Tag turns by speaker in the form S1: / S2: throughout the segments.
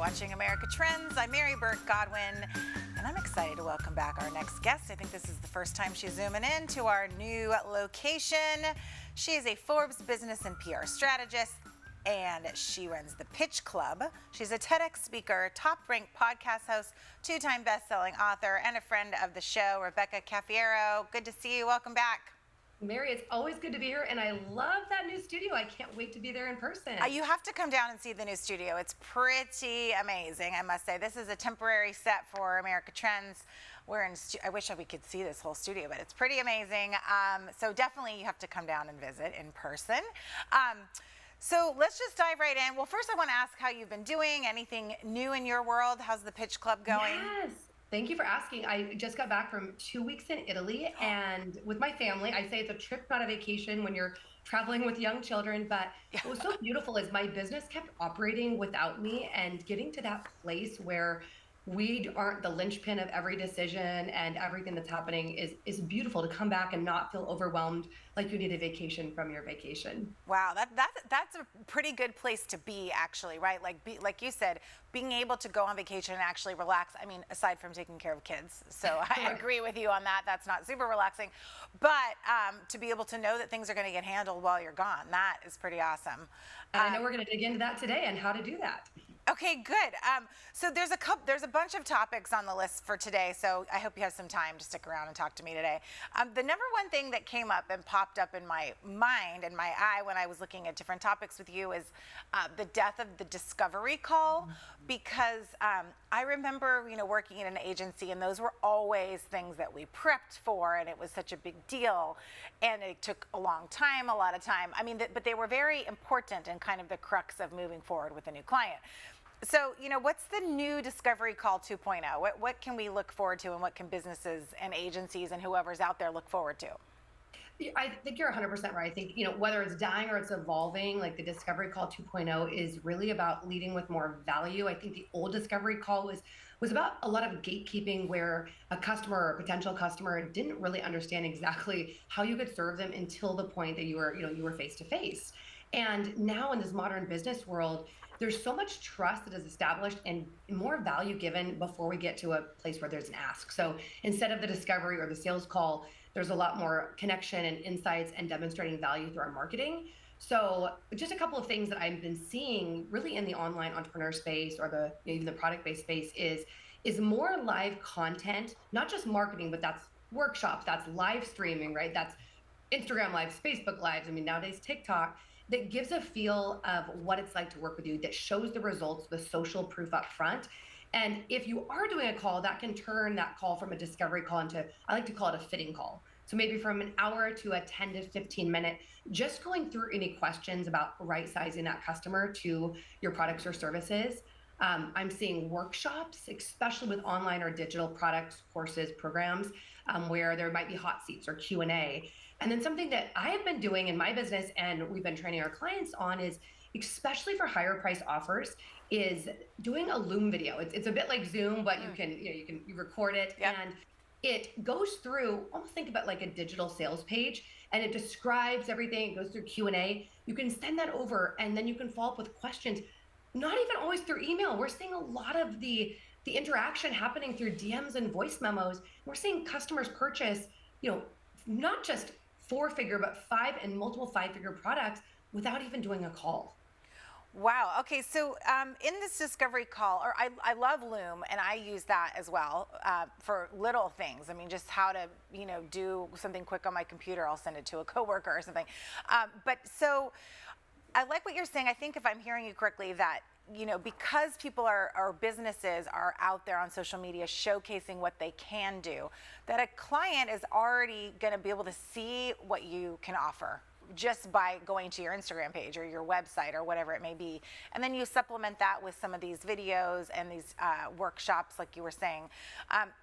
S1: watching America Trends. I'm Mary Burt-Godwin, and I'm excited to welcome back our next guest. I think this is the first time she's zooming in to our new location. She is a Forbes business and PR strategist, and she runs the Pitch Club. She's a TEDx speaker, top-ranked podcast host, two-time best-selling author, and a friend of the show, Rebecca Cafiero. Good to see you. Welcome back.
S2: Mary, it's always good to be here, and I love that new studio. I can't wait to be there in person.
S1: You have to come down and see the new studio. It's pretty amazing, I must say. This is a temporary set for America Trends. We're in. I wish we could see this whole studio, but it's pretty amazing. So definitely you have to come down and visit in person. So let's just dive right in. Well, first I want to ask how you've been doing. Anything new in your world? How's the Pitch Club going?
S2: Yes. Thank you for asking. I just got back from 2 weeks in Italy and with my family. I say it's a trip, not a vacation when you're traveling with young children, but what was so beautiful is my business kept operating without me, and getting to that place where we aren't the linchpin of every decision and everything that's happening is beautiful. To come back and not feel overwhelmed like you need a vacation from your vacation.
S1: Wow, that's a pretty good place to be, actually, right? Like you said, being able to go on vacation and actually relax. I mean, aside from taking care of kids. So I agree with you on that. That's not super relaxing. But to be able to know that things are going to get handled while you're gone, that is pretty awesome.
S2: And I know we're going to dig into that today and how to do that.
S1: Okay, good. So there's a bunch of topics on the list for today, so I hope you have some time to stick around and talk to me today. The number one thing that came up and popped up in my mind and my eye when I was looking at different topics with you is the death of the discovery call, because I remember, working in an agency, and those were always things that we prepped for, and it was such a big deal, and it took a long time, a lot of time. I mean, but they were very important and kind of the crux of moving forward with a new client. So, what's the new Discovery Call 2.0? What can we look forward to, and what can businesses and agencies and whoever's out there look forward to?
S2: I think you're 100% right. I think, whether it's dying or it's evolving, like the Discovery Call 2.0 is really about leading with more value. I think the old Discovery Call was about a lot of gatekeeping, where a customer or a potential customer didn't really understand exactly how you could serve them until the point that you were face to face. And now in this modern business world, there's so much trust that is established and more value given before we get to a place where there's an ask. So instead of the discovery or the sales call, there's a lot more connection and insights and demonstrating value through our marketing. So just a couple of things that I've been seeing really in the online entrepreneur space, or even the product-based space, is more live content, not just marketing, but that's workshops, that's live streaming, right? That's Instagram lives, Facebook lives, nowadays TikTok, that gives a feel of what it's like to work with you, that shows the results, the social proof up front. And if you are doing a call, that can turn that call from a discovery call into, I like to call it a fitting call. So maybe from an hour to a 10 to 15 minute, just going through any questions about right sizing that customer to your products or services. I'm seeing workshops, especially with online or digital products, courses, programs, where there might be hot seats or Q&A. And then something that I have been doing in my business and we've been training our clients on is, especially for higher price offers, is doing a Loom video. It's a bit like Zoom, but you record it. Yep. And it goes through, almost think about like a digital sales page, and it describes everything. It goes through Q&A. You can send that over, and then you can follow up with questions, not even always through email. We're seeing a lot of the interaction happening through DMs and voice memos. We're seeing customers purchase, not just 4-figure, but 5 and multiple 5-figure products without even doing a call.
S1: Wow. Okay. So in this discovery call, or I love Loom, and I use that as well for little things. Just how to, do something quick on my computer. I'll send it to a coworker or something. But so I like what you're saying. I think if I'm hearing you correctly, that, because people or businesses are out there on social media showcasing what they can do, that a client is already going to be able to see what you can offer just by going to your Instagram page or your website or whatever it may be. And then you supplement that with some of these videos and these workshops, like you were saying.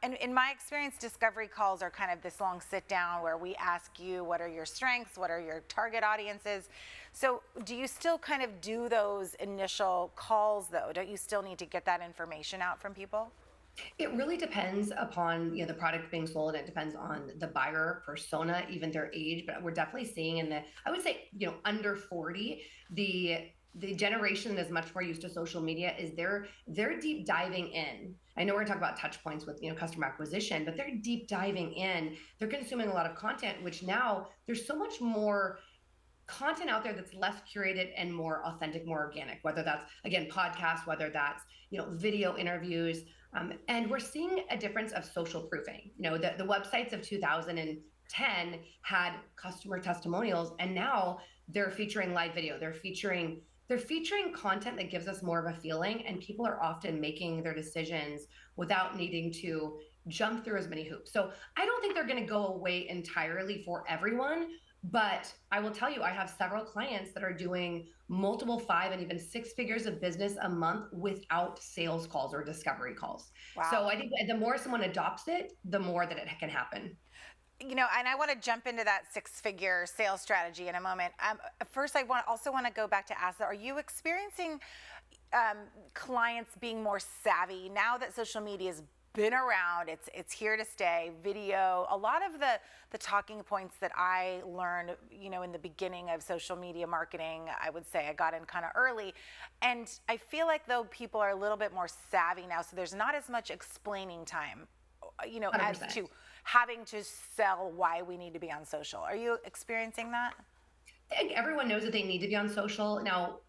S1: And in my experience, discovery calls are kind of this long sit down where we ask you, what are your strengths? What are your target audiences? So do you still kind of do those initial calls though? Don't you still need to get that information out from people?
S2: It really depends upon the product being sold. It depends on the buyer persona, even their age. But we're definitely seeing I would say under 40, the the generation that is much more used to social media is they're deep diving in. I know we're gonna talk about touch points with customer acquisition, but they're deep diving in. They're consuming a lot of content, which now there's so much more content out there that's less curated and more authentic, more organic, whether that's again podcasts, whether that's video interviews. And we're seeing a difference of social proofing. The websites of 2010 had customer testimonials, and now they're featuring live video. They're featuring content that gives us more of a feeling, and people are often making their decisions without needing to jump through as many hoops. So I don't think they're going to go away entirely for everyone, but I will tell you, I have several clients that are doing multiple 5 and even 6 figures of business a month without sales calls or discovery calls.
S1: Wow.
S2: So I think the more someone adopts it, the more that it can happen.
S1: And I want to jump into that 6-figure sales strategy in a moment. First, I also want to go back to ask, are you experiencing clients being more savvy now that social media has been around? It's here to stay. Video, a lot of the talking points that I learned, in the beginning of social media marketing, I would say I got in kind of early, and I feel like though people are a little bit more savvy now, so there's not as much explaining time, as
S2: 100%.
S1: to having to sell why we need to be on social. Are you experiencing that?
S2: I think everyone knows that they need to be on social. Now,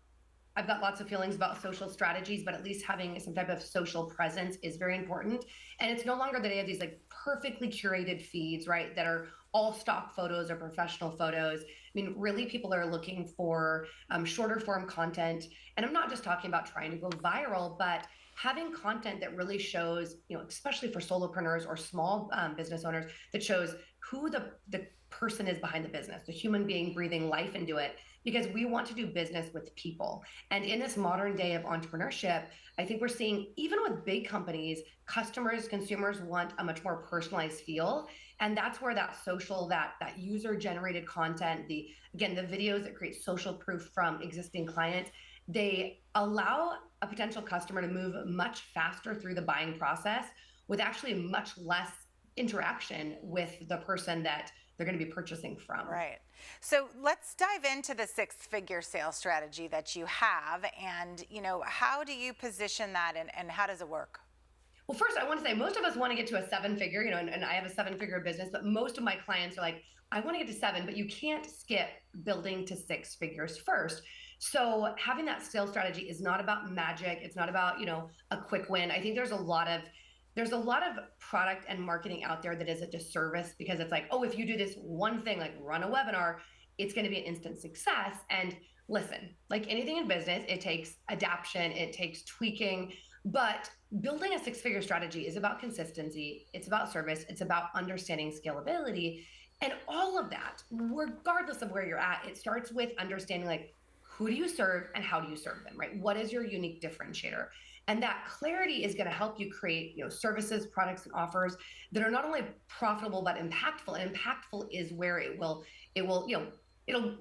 S2: I've got lots of feelings about social strategies, but at least having some type of social presence is very important. And it's no longer that they have these like perfectly curated feeds, right, that are all stock photos or professional photos. I mean, really, people are looking for shorter form content. And I'm not just talking about trying to go viral, but having content that really shows, especially for solopreneurs or small business owners, that shows who the person is behind the business, the human being breathing life into it, because we want to do business with people. And in this modern day of entrepreneurship, I think we're seeing, even with big companies, consumers want a much more personalized feel. And that's where that social, that user generated content, the videos that create social proof from existing clients, they allow a potential customer to move much faster through the buying process with actually much less interaction with the person that they're going to be purchasing from.
S1: Right. So let's dive into the 6-figure sales strategy that you have, and how do you position that, and how does it work?
S2: Well, first, I want to say most of us want to get to a 7-figure, and I have a 7-figure business, but most of my clients are like, I want to get to 7, but you can't skip building to 6 figures first. So having that sales strategy is not about magic. It's not about, a quick win. I think there's a lot of product and marketing out there that is a disservice, because it's like, oh, if you do this one thing, like run a webinar, it's going to be an instant success. And listen, like anything in business, it takes adaptation, it takes tweaking, but building a 6-figure strategy is about consistency. It's about service. It's about understanding scalability, and all of that, regardless of where you're at, it starts with understanding like, who do you serve and how do you serve them, right? What is your unique differentiator? And that clarity is going to help you create, services, products, and offers that are not only profitable but impactful. And impactful is where it'll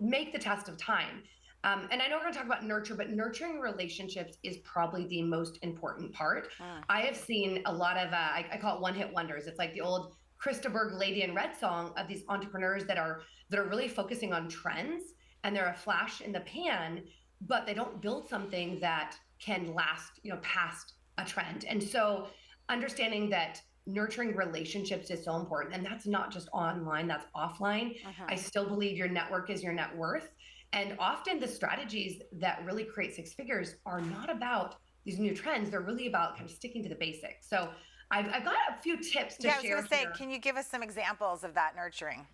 S2: make the test of time. And I know we're going to talk about nurture, but nurturing relationships is probably the most important part. I have seen a lot of I call it one-hit wonders. It's like the old Krista Berg Lady in Red song of these entrepreneurs that are really focusing on trends, and they're a flash in the pan, but they don't build something that can last, past a trend. And so understanding that nurturing relationships is so important. And that's not just online, that's offline. I still believe your network is your net worth. And often the strategies that really create 6 figures are not about these new trends. They're really about kind of sticking to the basics. So I've got a few tips to share.
S1: I was going to say, can you give us some examples of that nurturing?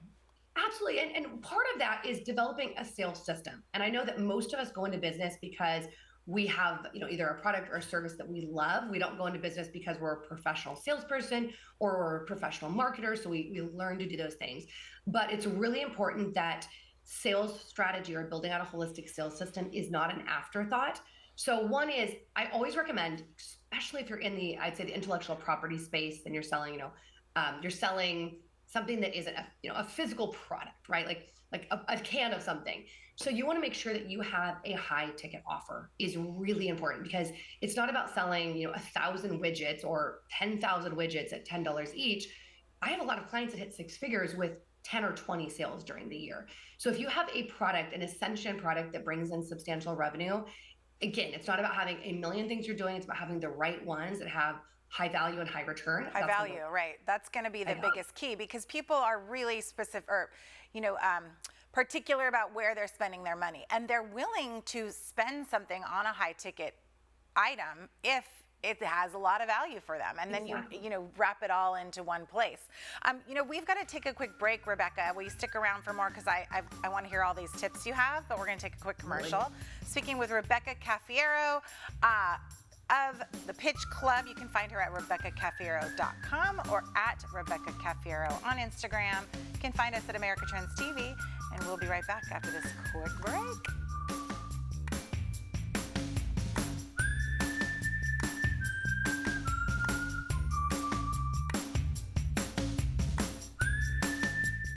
S2: Absolutely. And part of that is developing a sales system. And I know that most of us go into business because we have, either a product or a service that we love. We don't go into business because we're a professional salesperson or we're a professional marketer. So we learn to do those things. But it's really important that sales strategy or building out a holistic sales system is not an afterthought. So one is, I always recommend, especially if you're in I'd say the intellectual property space, and you're selling, you're selling something that isn't a physical product, right? Like a can of something. So you want to make sure that you have a high ticket offer is really important, because it's not about selling, 1,000 widgets or 10,000 widgets at $10 each. I have a lot of clients that hit 6 figures with 10 or 20 sales during the year. So if you have a product, an ascension product that brings in substantial revenue, again, it's not about having a million things you're doing. It's about having the right ones that have high value and high return.
S1: High value, right. That's going to be the biggest key, because people are really specific, or, particular about where they're spending their money. And they're willing to spend something on a high ticket item if it has a lot of value for them. And then you wrap it all into one place. We've got to take a quick break, Rebecca. Will you stick around for more? Because I want to hear all these tips you have, but we're going to take a quick commercial. Speaking with Rebecca Cafiero of the Pitch Club. You can find her at RebeccaCafiero.com or at Rebecca Cafiero on Instagram. You can find us at America Trends TV, and we'll be right back after this quick break.